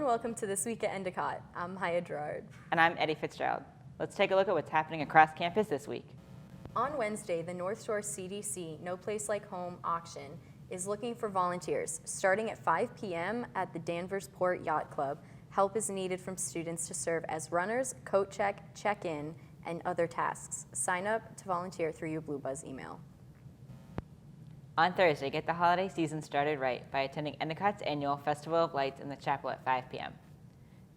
and welcome to This Week at Endicott. I'm Haya Gerard. And I'm Eddie Fitzgerald. Let's take a look at what's happening across campus this week. On Wednesday, the North Shore CDC No Place Like Home auction is looking for volunteers. Starting at 5 p.m. at the Danvers Port Yacht Club, help is needed from students to serve as runners, coat check, check-in, and other tasks. Sign up to volunteer through your Blue Buzz email. On Thursday, get the holiday season started right by attending Endicott's annual Festival of Lights in the chapel at 5 p.m.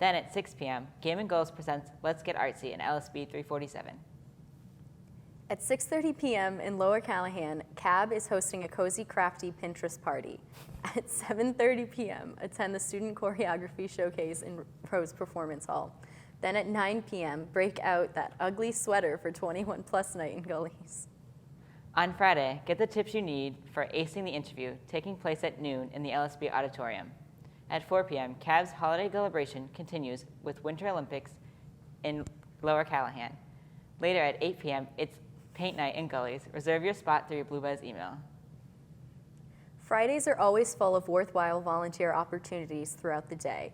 Then at 6 p.m., Game and Goals presents Let's Get Artsy in LSB 347. At 6:30 p.m. in Lower Callahan, CAB is hosting a cozy, crafty Pinterest party. At 7:30 p.m., attend the Student Choreography Showcase in Rose Performance Hall. Then at 9 p.m., break out that ugly sweater for 21 Plus night in Gullies. On Friday, get the tips you need for acing the interview, taking place at noon in the LSB Auditorium. At 4 p.m., CAB's holiday celebration continues with Winter Olympics in Lower Callahan. Later at 8 p.m., it's Paint Night in Gullies. Reserve your spot through your Blue Buzz email. Fridays are always full of worthwhile volunteer opportunities throughout the day.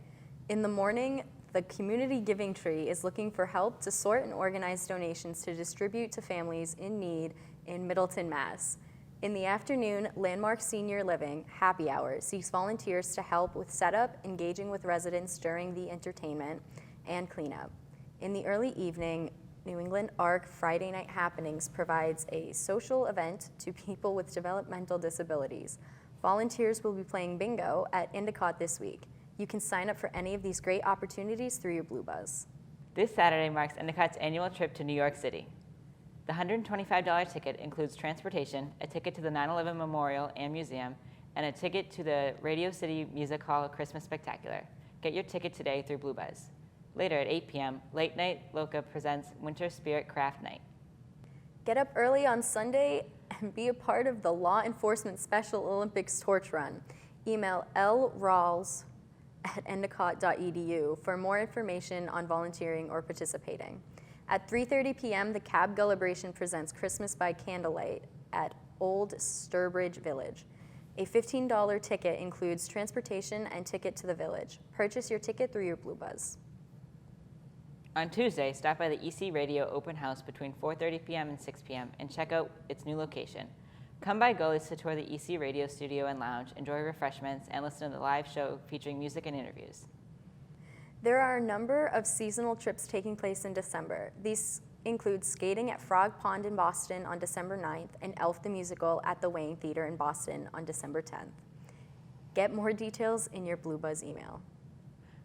In the morning, the Community Giving Tree is looking for help to sort and organize donations to distribute to families in need in Middleton, Mass. In the afternoon, Landmark Senior Living Happy Hour seeks volunteers to help with setup, engaging with residents during the entertainment, and cleanup. In the early evening, New England ARC Friday Night Happenings provides a social event to people with developmental disabilities. Volunteers will be playing bingo at Endicott this week. You can sign up for any of these great opportunities through your Blue Buzz. This Saturday marks Endicott's annual trip to New York City. The $125 ticket includes transportation, a ticket to the 9/11 Memorial and Museum, and a ticket to the Radio City Music Hall Christmas Spectacular. Get your ticket today through Blue Buzz. Later at 8 p.m., Late Night Loca presents Winter Spirit Craft Night. Get up early on Sunday and be a part of the Law Enforcement Special Olympics Torch Run. Email lrawls@endicott.edu for more information on volunteering or participating. At 3:30 p.m., the CAB Celebration presents Christmas by Candlelight at Old Sturbridge Village. A $15 ticket includes transportation and ticket to the village. Purchase your ticket through your Blue Buzz. On Tuesday, stop by the EC Radio Open House between 4:30 p.m. and 6 p.m. and check out its new location. Come by Gullies to tour the EC Radio studio and lounge, enjoy refreshments, and listen to the live show featuring music and interviews. There are a number of seasonal trips taking place in December. These include skating at Frog Pond in Boston on December 9th and Elf the Musical at the Wayne Theater in Boston on December 10th. Get more details in your Blue Buzz email.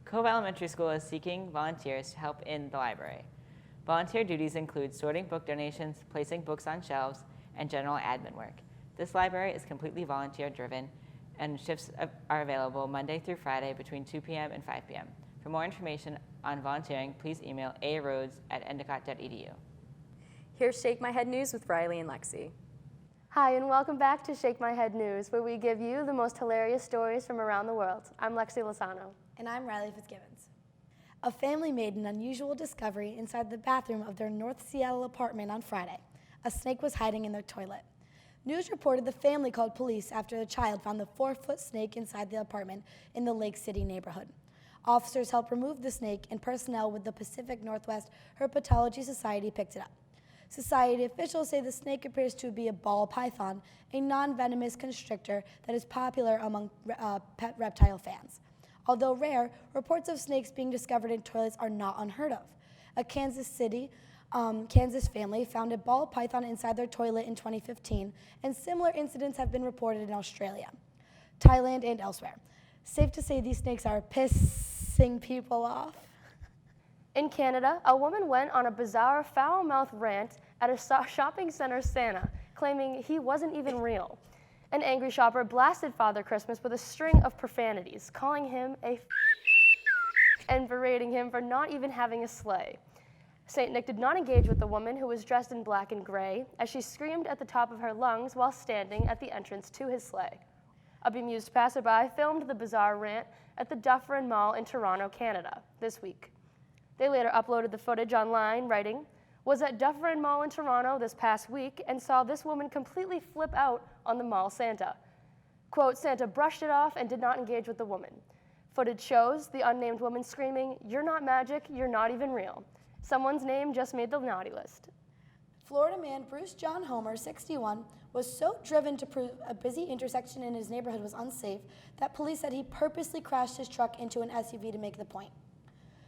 Cove Elementary School is seeking volunteers to help in the library. Volunteer duties include sorting book donations, placing books on shelves, and general admin work. This library is completely volunteer-driven, and shifts are available Monday through Friday between 2 p.m. and 5 p.m. For more information on volunteering, please email arhodes@endicott.edu. Here's Shake My Head News with Riley and Lexi. Hi, and welcome back to Shake My Head News, where we give you the most hilarious stories from around the world. I'm Lexi Lozano. And I'm Riley Fitzgibbons. A family made an unusual discovery inside the bathroom of their North Seattle apartment on Friday. A snake was hiding in their toilet. News reported the family called police after a child found the 4-foot snake inside the apartment in the Lake City neighborhood. Officers helped remove the snake, and personnel with the Pacific Northwest Herpetology Society picked it up. Society officials say the snake appears to be a ball python, a non-venomous constrictor that is popular among pet reptile fans. Although rare, reports of snakes being discovered in toilets are not unheard of. A Kansas family found a ball python inside their toilet in 2015, and similar incidents have been reported in Australia, Thailand, and elsewhere. Safe to say these snakes are pissing people off. In Canada, a woman went on a bizarre foul-mouthed rant at a shopping center Santa, claiming he wasn't even real. An angry shopper blasted Father Christmas with a string of profanities, calling him a and berating him for not even having a sleigh. St. Nick did not engage with the woman, who was dressed in black and gray, as she screamed at the top of her lungs while standing at the entrance to his sleigh. A bemused passerby filmed the bizarre rant at the Dufferin Mall in Toronto, Canada, this week. They later uploaded the footage online, writing, "Was at Dufferin Mall in Toronto this past week and saw this woman completely flip out on the mall Santa. Quote, Santa brushed it off and did not engage with the woman. Footage shows the unnamed woman screaming, "You're not magic, you're not even real." Someone's name just made the naughty list. Florida man Bruce John Homer, 61, was so driven to prove a busy intersection in his neighborhood was unsafe that police said he purposely crashed his truck into an SUV to make the point.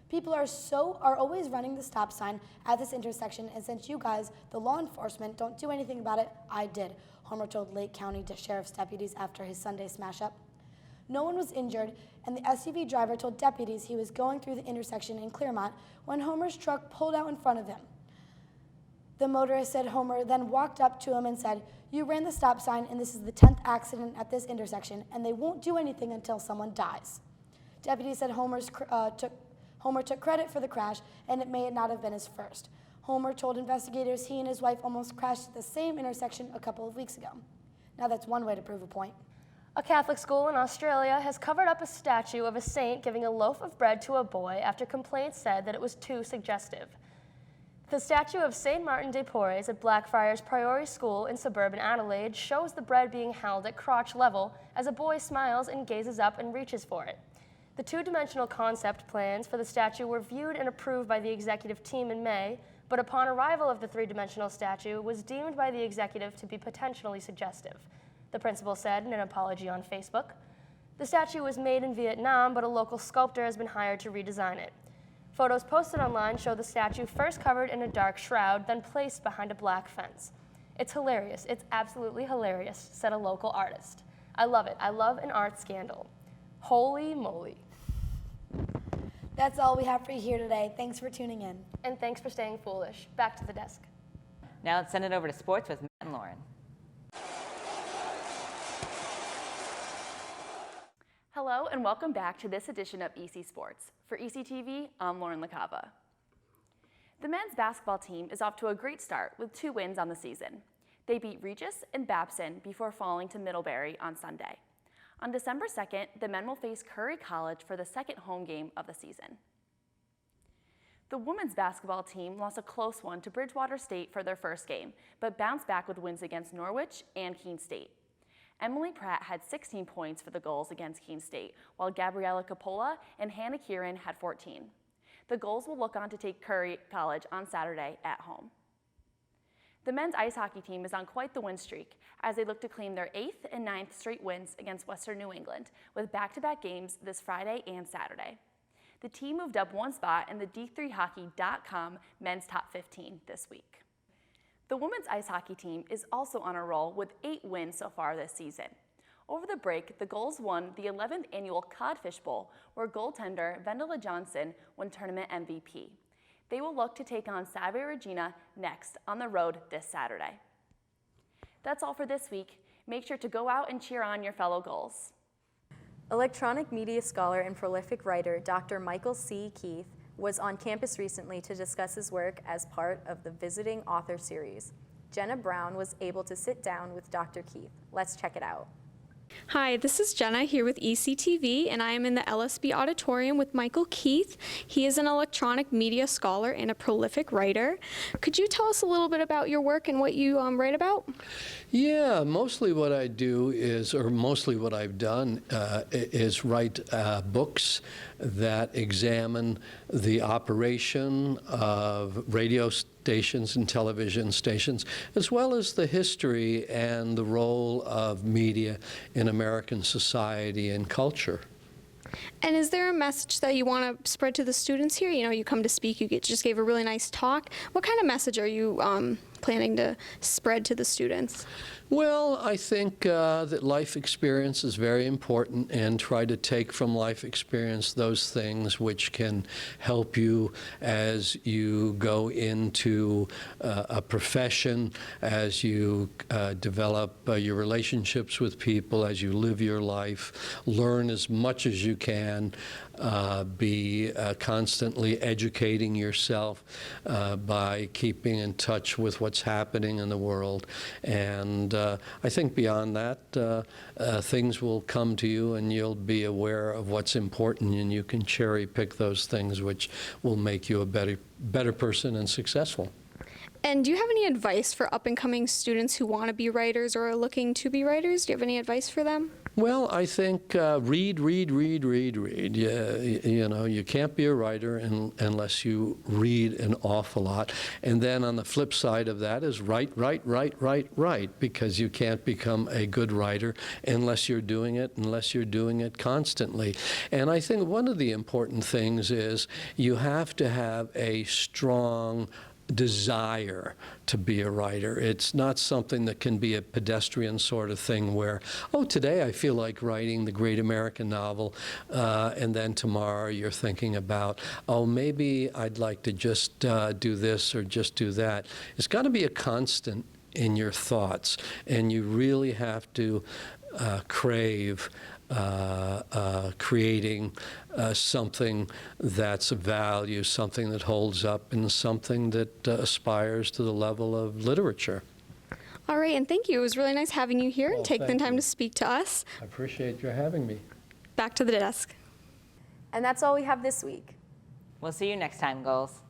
People are always running the stop sign at this intersection, and since you guys, the law enforcement, don't do anything about it, I did, Homer told Lake County Sheriff's deputies after his Sunday smash-up. No one was injured, and the SUV driver told deputies he was going through the intersection in Clearmont when Homer's truck pulled out in front of him. The motorist said Homer then walked up to him and said, "You ran the stop sign, and this is the 10th accident at this intersection, and they won't do anything until someone dies." Deputies said Homer took credit for the crash, and it may not have been his first. Homer told investigators he and his wife almost crashed at the same intersection a couple of weeks ago. Now that's one way to prove a point. A Catholic school in Australia has covered up a statue of a saint giving a loaf of bread to a boy after complaints said that it was too suggestive. The statue of St. Martin de Porres at Blackfriars Priory School in suburban Adelaide shows the bread being held at crotch level as a boy smiles and gazes up and reaches for it. The two-dimensional concept plans for the statue were viewed and approved by the executive team in May, but upon arrival of the three-dimensional statue was deemed by the executive to be potentially suggestive. The principal said in an apology on Facebook. The statue was made in Vietnam, but a local sculptor has been hired to redesign it. Photos posted online show the statue first covered in a dark shroud, then placed behind a black fence. "It's hilarious. It's absolutely hilarious," said a local artist. "I love it. I love an art scandal." Holy moly. That's all we have for you here today. Thanks for tuning in. And thanks for staying foolish. Back to the desk. Now let's send it over to sports with Matt and Lauren. Hello and welcome back to this edition of EC Sports. For ECTV, I'm Lauren LaCava. The men's basketball team is off to a great start with 2 wins on the season. They beat Regis and Babson before falling to Middlebury on Sunday. On December 2nd, the men will face Curry College for the second home game of the season. The women's basketball team lost a close one to Bridgewater State for their first game, but bounced back with wins against Norwich and Keene State. Emily Pratt had 16 points for the goals against Keene State, while Gabriella Capola and Hannah Kieran had 14. The goals will look on to take Curry College on Saturday at home. The men's ice hockey team is on quite the win streak as they look to claim their 8th and 9th straight wins against Western New England with back-to-back games this Friday and Saturday. The team moved up 1 spot in the D3Hockey.com men's top 15 this week. The women's ice hockey team is also on a roll with 8 wins so far this season. Over the break, the Gulls won the 11th annual Codfish Bowl, where goaltender Vendela Johnson won tournament MVP. They will look to take on Savvy Regina next on the road this Saturday. That's all for this week. Make sure to go out and cheer on your fellow Gulls. Electronic media scholar and prolific writer Dr. Michael C. Keith was on campus recently to discuss his work as part of the Visiting Author Series. Jenna Brown was able to sit down with Dr. Keith. Let's check it out. Hi, this is Jenna here with ECTV, and I am in the LSB auditorium with Michael Keith. He is an electronic media scholar and a prolific writer. Could you tell us a little bit about your work and what you write about? Yeah, mostly what I do is, or mostly what I've done is write books that examine the operation of radio stations and television stations, as well as the history and the role of media in American society and culture. And is there a message that you want to spread to the students here? You know, you come to speak, just gave a really nice talk. What kind of message are you planning to spread to the students? Well, I think that life experience is very important, and try to take from life experience those things which can help you as you go into a profession, as you develop your relationships with people, as you live your life. Learn as much as you can. Be constantly educating yourself by keeping in touch with what's happening in the world. And I think beyond that, things will come to you, and you'll be aware of what's important, and you can cherry pick those things which will make you a better person and successful. And do you have any advice for up-and-coming students who want to be writers or are looking to be writers? Do you have any advice for them? Well, I think read. You know, you can't be a writer unless you read an awful lot. And then on the flip side of that is write, because you can't become a good writer unless you're doing it constantly. And I think one of the important things is you have to have a strong desire to be a writer. It's not something that can be a pedestrian sort of thing where, oh, today I feel like writing the great American novel, and then tomorrow you're thinking about, oh, maybe I'd like to just do this or just do that. It's got to be a constant in your thoughts, and you really have to crave creating something that's of value, something that holds up, and something that aspires to the level of literature. All right, and thank you. It was really nice having you here and taking the time to speak to us. I appreciate your having me. Back to the desk. And that's all we have this week. We'll see you next time, Goals.